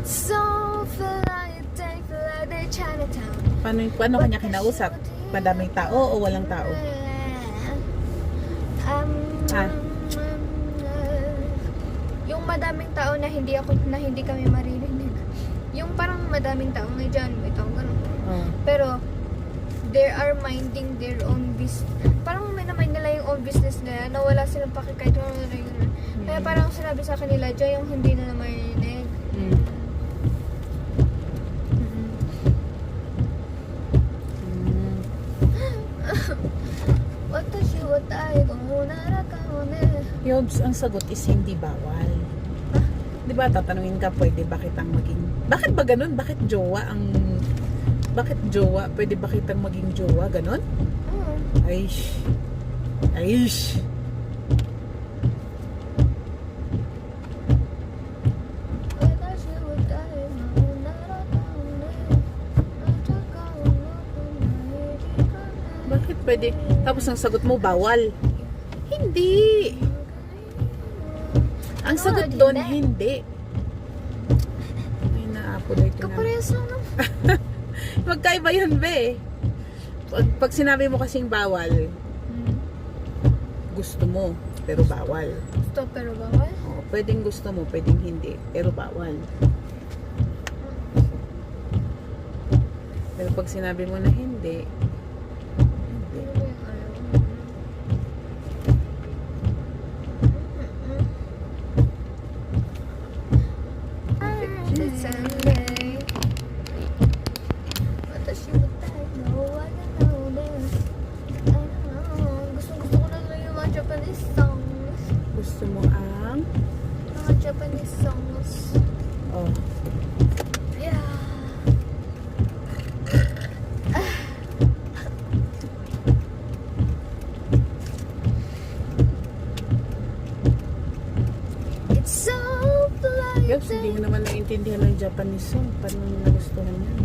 So feel like take like the Chinatown. Paano kanya kinausap? Madaming tao o walang tao? Ah. Yung madaming tao na hindi kami maririnig. Yung parang madaming tao may dyan, may tao ganun. Oh. Pero they are minding their own business. Parang may na-mind nila yung own business nila na wala silang pakikait yung Kaya parang sinabi sa kanila dyan yung hindi na marinig. Yobs, ang sagot is hindi bawal. Di ba, tatanungin ka, pwede ba kitang maging... Bakit ba ganun? Bakit jowa? Pwede ba kitang maging jowa? Ganun? Aish. Aish. Bakit pwede? Tapos ang sagot mo, bawal. Hindi. Ang sagot doon, hindi. Ay, naapo na ito na. Kaparehas lang naman. Magkaiba yun, be. Pag sinabi mo kasing bawal, gusto mo, pero bawal. Gusto pero bawal? Oo, pwedeng gusto mo, pwedeng hindi, pero bawal. Pero pag sinabi mo na hindi, hindi. Sunday. Watashi wa tai no wa know this. Gusto ko na lang yung mga Japanese songs. Gusto mo ang... Mga Japanese songs. Oh, Yeah. It's so blind. Yobs, hindi mo naman naiintindihan ng Japanese song. Paano mo nagustuhan yan?